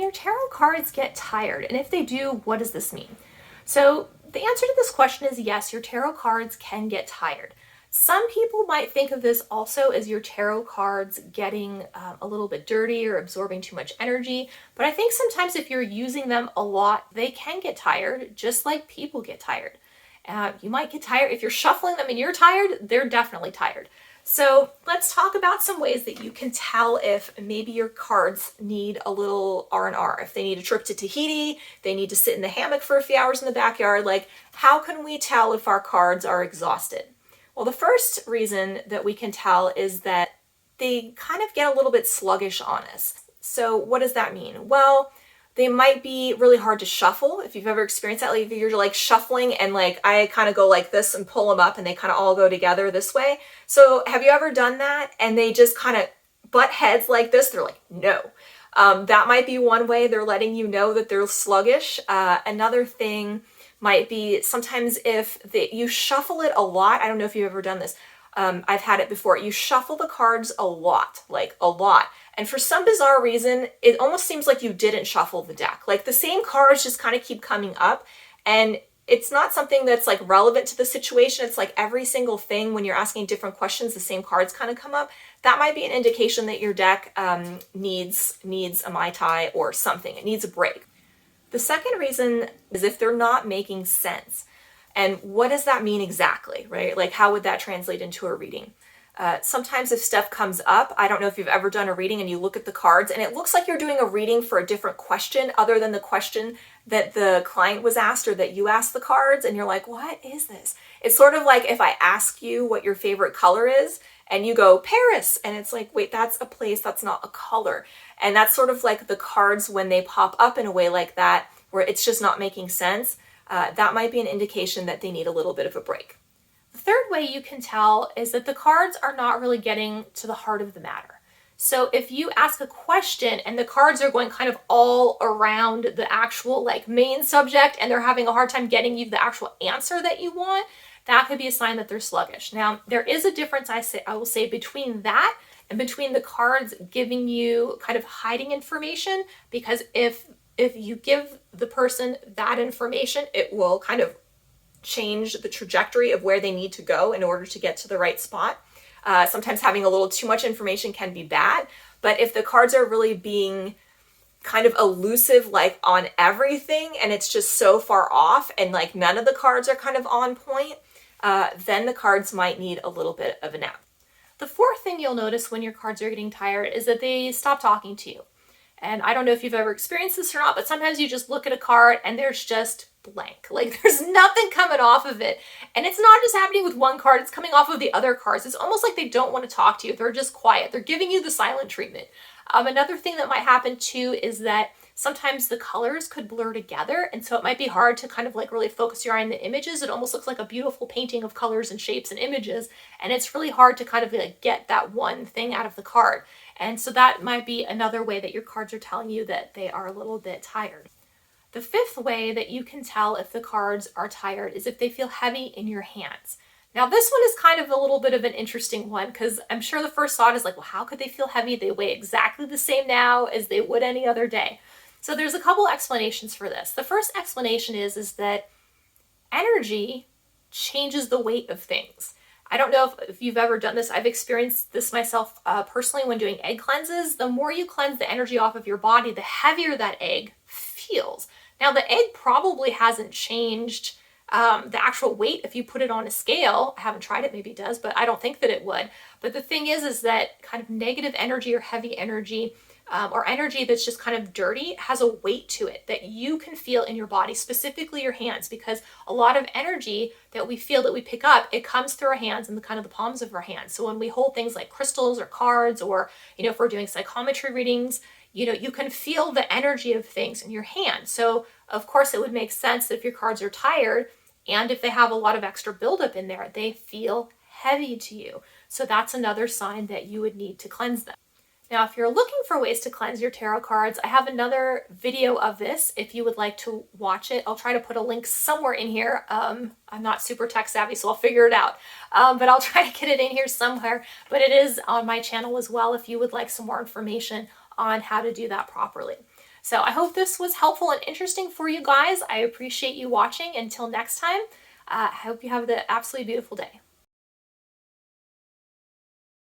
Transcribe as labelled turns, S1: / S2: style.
S1: your tarot cards get tired? And if they do, what does this mean? So the answer to this question is yes, your tarot cards can get tired. Some people might think of this also as your tarot cards getting a little bit dirty or absorbing too much energy. But I think sometimes if you're using them a lot, they can get tired, just like people get tired. You might get tired. If you're shuffling them and you're tired, they're definitely tired. So let's talk about some ways that you can tell if maybe your cards need a little R&R. If they need a trip to Tahiti, they need to sit in the hammock for a few hours in the backyard. Like, how can we tell if our cards are exhausted? Well, the first reason that we can tell is that they kind of get a little bit sluggish on us. So what does that mean? Well, they might be really hard to shuffle. If you've ever experienced that, like if you're like shuffling and like I kind of go like this and pull them up and they kind of all go together this way. So have you ever done that and they just kind of butt heads like this? They're like, no. That might be one way they're letting you know that they're sluggish. Another thing might be sometimes if you shuffle it a lot. I don't know if you've ever done this. I've had it before. You shuffle the cards a lot, like a lot. And for some bizarre reason, it almost seems like you didn't shuffle the deck. Like the same cards just kind of keep coming up. And it's not something that's like relevant to the situation. It's like every single thing when you're asking different questions, the same cards kind of come up. That might be an indication that your deck needs a Mai Tai or something. It needs a break. The second reason is if they're not making sense. And what does that mean exactly, right? Like how would that translate into a reading? Sometimes if stuff comes up, I don't know if you've ever done a reading and you look at the cards and it looks like you're doing a reading for a different question other than the question that the client was asked or that you asked the cards, and you're like, what is this? It's sort of like if I ask you what your favorite color is and you go Paris, and it's like, wait, that's a place, that's not a color. And that's sort of like the cards when they pop up in a way like that where it's just not making sense. That might be an indication that they need a little bit of a break. The third way you can tell is that the cards are not really getting to the heart of the matter. So if you ask a question and the cards are going kind of all around the actual like main subject and they're having a hard time getting you the actual answer that you want, that could be a sign that they're sluggish. Now, there is a difference, I will say, between that and between the cards giving you kind of hiding information, because if you give the person that information, it will kind of change the trajectory of where they need to go in order to get to the right spot. Sometimes having a little too much information can be bad, but if the cards are really being kind of elusive, like on everything, and it's just so far off and like none of the cards are kind of on point, then the cards might need a little bit of a nap. The fourth thing you'll notice when your cards are getting tired is that they stop talking to you. And I don't know if you've ever experienced this or not, but sometimes you just look at a card and there's just blank. Like there's nothing coming off of it. And it's not just happening with one card, it's coming off of the other cards. It's almost like they don't want to talk to you. They're just quiet. They're giving you the silent treatment. Another thing that might happen too is that sometimes the colors could blur together. And so it might be hard to kind of like really focus your eye on the images. It almost looks like a beautiful painting of colors and shapes and images. And it's really hard to kind of like get that one thing out of the card. And so that might be another way that your cards are telling you that they are a little bit tired. The fifth way that you can tell if the cards are tired is if they feel heavy in your hands. Now this one is kind of a little bit of an interesting one because I'm sure the first thought is like, well, how could they feel heavy? They weigh exactly the same now as they would any other day. So there's a couple explanations for this. The first explanation is that energy changes the weight of things. I don't know if you've ever done this. I've experienced this myself personally when doing egg cleanses. The more you cleanse the energy off of your body, the heavier that egg feels. Now, the egg probably hasn't changed the actual weight if you put it on a scale. I haven't tried it, maybe it does, but I don't think that it would. But the thing is that kind of negative energy or heavy energy or energy that's just kind of dirty has a weight to it that you can feel in your body, specifically your hands, because a lot of energy that we feel that we pick up, it comes through our hands and the kind of the palms of our hands. So when we hold things like crystals or cards, or, if we're doing psychometry readings, you can feel the energy of things in your hand. So of course it would make sense that if your cards are tired and if they have a lot of extra buildup in there, they feel heavy to you. So that's another sign that you would need to cleanse them. Now, if you're looking for ways to cleanse your tarot cards, I have another video of this if you would like to watch it. I'll try to put a link somewhere in here. I'm not super tech savvy, so I'll figure it out. But I'll try to get it in here somewhere. But it is on my channel as well if you would like some more information on how to do that properly. So I hope this was helpful and interesting for you guys. I appreciate you watching. Until next time, I hope you have the absolutely beautiful day.